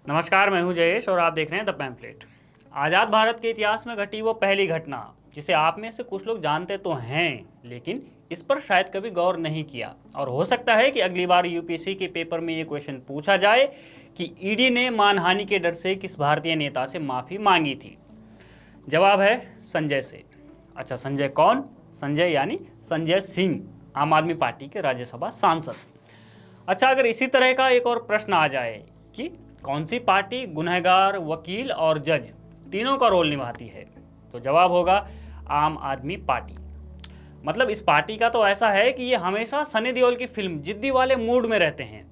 नमस्कार, मैं हूं जयेश और आप देख रहे हैं द पैम्फलेट। आज़ाद भारत के इतिहास में घटी वो पहली घटना जिसे आप में से कुछ लोग जानते तो हैं, लेकिन इस पर शायद कभी गौर नहीं किया। और हो सकता है कि अगली बार यूपीएससी के पेपर में ये क्वेश्चन पूछा जाए कि ईडी ने मानहानि के डर से किस भारतीय नेता से माफ़ी मांगी थी। जवाब है संजय से। अच्छा, संजय कौन? संजय यानी संजय सिंह, आम आदमी पार्टी के राज्यसभा सांसद। अच्छा, अगर इसी तरह का एक और प्रश्न आ जाए कि कौन सी पार्टी गुनहगार, वकील और जज तीनों का रोल निभाती है, तो जवाब होगा आम आदमी पार्टी। मतलब इस पार्टी का तो ऐसा है कि ये हमेशा सनी देओल की फिल्म जिद्दी वाले मूड में रहते हैं।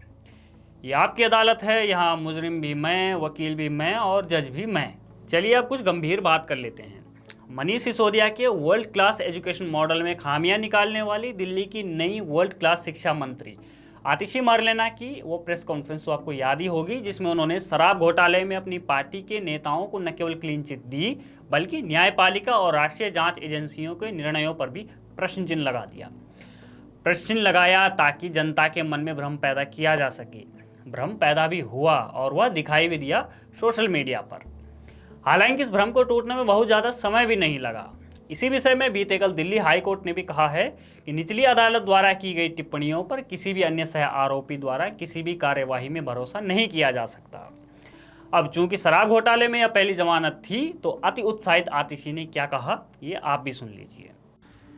ये आपकी अदालत है, यहाँ मुजरिम भी मैं, वकील भी मैं और जज भी मैं। चलिए अब कुछ गंभीर बात कर लेते हैं। मनीष सिसोदिया के वर्ल्ड क्लास एजुकेशन मॉडल में खामियां निकालने वाली दिल्ली की नई वर्ल्ड क्लास शिक्षा मंत्री आतिशी मरलेना की वो प्रेस कॉन्फ्रेंस तो आपको याद ही होगी, जिसमें उन्होंने शराब घोटाले में अपनी पार्टी के नेताओं को न केवल क्लीन चिट दी, बल्कि न्यायपालिका और राष्ट्रीय जांच एजेंसियों के निर्णयों पर भी प्रश्न चिन्ह लगा दिया। प्रश्न चिन्ह लगाया ताकि जनता के मन में भ्रम पैदा किया जा सके। भ्रम पैदा भी हुआ और वह दिखाई भी दिया सोशल मीडिया पर। हालांकि इस भ्रम को टूटने में बहुत ज़्यादा समय भी नहीं लगा। इसी विषय में बीते कल दिल्ली हाई कोर्ट ने भी कहा है कि निचली अदालत द्वारा की गई टिप्पणियों पर किसी भी अन्य सह आरोपी द्वारा किसी भी कार्यवाही में भरोसा नहीं किया जा सकता। अब चूंकि शराब घोटाले में यह पहली जमानत थी, तो अति उत्साहित आतिशी ने क्या कहा, ये आप भी सुन लीजिए।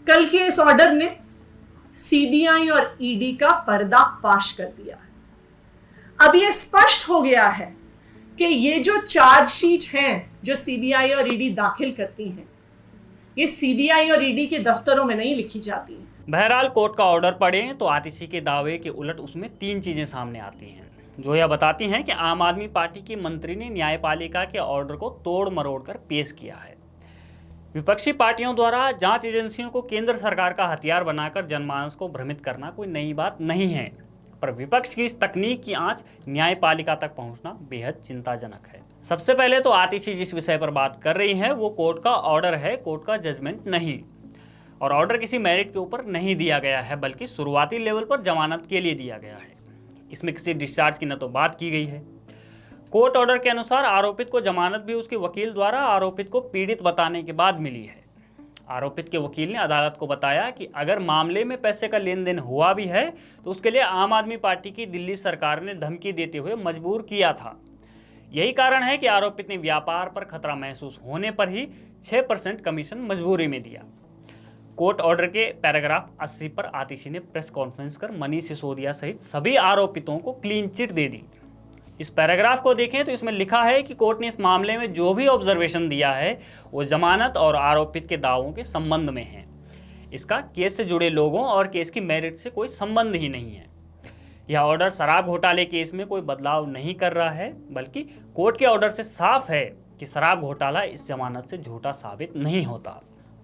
कल के इस ऑर्डर ने सीबीआई और ईडी का पर्दाफाश कर दिया। अब यह स्पष्ट हो गया है कि ये जो चार्जशीट हैं जो सीबीआई और ईडी दाखिल करती हैं, ये सीबीआई और ईडी के दफ्तरों में नहीं लिखी जाती हैं। बहरहाल कोर्ट का ऑर्डर पढ़ें तो आतिशी के दावे के उलट उसमें 3 चीजें सामने आती हैं, जो यह बताती हैं कि आम आदमी पार्टी की मंत्री ने न्यायपालिका के ऑर्डर को तोड़ मरोड़ कर पेश किया है। विपक्षी पार्टियों द्वारा जांच एजेंसियों को केंद्र सरकार का हथियार बनाकर जनमानस को भ्रमित करना कोई नई बात नहीं है, पर विपक्ष की इस तकनीक की आंच न्यायपालिका तक पहुंचना बेहद चिंताजनक है। सबसे पहले तो आतिशी जिस विषय पर बात कर रही हैं वो कोर्ट का ऑर्डर है, कोर्ट का जजमेंट नहीं। और ऑर्डर किसी मेरिट के ऊपर नहीं दिया गया है, बल्कि शुरुआती लेवल पर जमानत के लिए दिया गया है। इसमें किसी डिस्चार्ज की न तो बात की गई है। कोर्ट ऑर्डर के अनुसार आरोपित को जमानत भी उसके वकील द्वारा आरोपित को पीड़ित बताने के बाद मिली है। आरोपित के वकील ने अदालत को बताया कि अगर मामले में पैसे का लेन देन हुआ भी है तो उसके लिए आम आदमी पार्टी की दिल्ली सरकार ने धमकी देते हुए मजबूर किया था। यही कारण है कि आरोपित ने व्यापार पर खतरा महसूस होने पर ही 6% कमीशन मजबूरी में दिया। कोर्ट ऑर्डर के पैराग्राफ 80 पर आतिशी ने प्रेस कॉन्फ्रेंस कर मनीष सिसोदिया सहित सभी आरोपितों को क्लीन चिट दे दी। इस पैराग्राफ को देखें तो इसमें लिखा है कि कोर्ट ने इस मामले में जो भी ऑब्जर्वेशन दिया है वो जमानत और आरोपित के दावों के संबंध में है। इसका केस से जुड़े लोगों और केस की मेरिट से कोई संबंध ही नहीं है। यह ऑर्डर शराब घोटाले केस में कोई बदलाव नहीं कर रहा है, बल्कि कोर्ट के ऑर्डर से साफ है कि शराब घोटाला इस जमानत से झूठा साबित नहीं होता।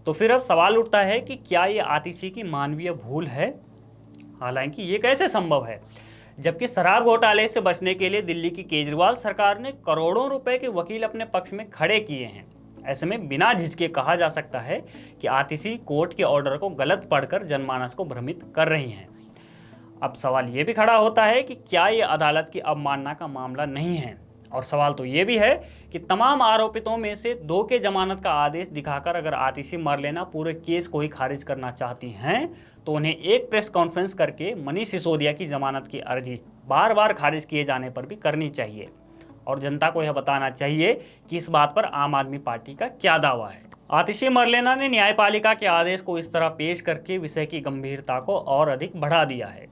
तो फिर अब सवाल उठता है कि क्या ये आतिशी की मानवीय भूल है? हालांकि ये कैसे संभव है, जबकि शराब घोटाले से बचने के लिए दिल्ली की केजरीवाल सरकार ने करोड़ों रुपए के वकील अपने पक्ष में खड़े किए हैं। ऐसे में बिना झिझके कहा जा सकता है कि आतिशी कोर्ट के ऑर्डर को गलत पढ़कर जनमानस को भ्रमित कर रही हैं। अब सवाल ये भी खड़ा होता है कि क्या ये अदालत की अवमानना का मामला नहीं है? और सवाल तो ये भी है कि तमाम आरोपितों में से 2 के जमानत का आदेश दिखाकर अगर आतिशी मरलेना पूरे केस को ही खारिज करना चाहती हैं, तो उन्हें एक प्रेस कॉन्फ्रेंस करके मनीष सिसोदिया की जमानत की अर्जी बार बार खारिज किए जाने पर भी करनी चाहिए और जनता को यह बताना चाहिए कि इस बात पर आम आदमी पार्टी का क्या दावा है। आतिशी मरलेना ने न्यायपालिका के आदेश को इस तरह पेश करके विषय की गंभीरता को और अधिक बढ़ा दिया है।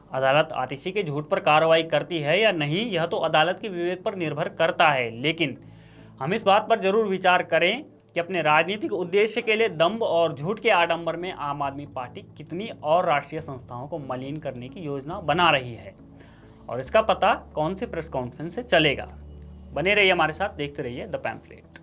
अदालत आतिशी के झूठ पर कार्रवाई करती है या नहीं, यह तो अदालत के विवेक पर निर्भर करता है, लेकिन हम इस बात पर जरूर विचार करें कि अपने राजनीतिक उद्देश्य के लिए दंभ और झूठ के आडंबर में आम आदमी पार्टी कितनी और राष्ट्रीय संस्थाओं को मलिन करने की योजना बना रही है, और इसका पता कौन सी प्रेस कॉन्फ्रेंस से चलेगा। बने रहिए हमारे साथ, देखते रहिए द पैम्फलेट।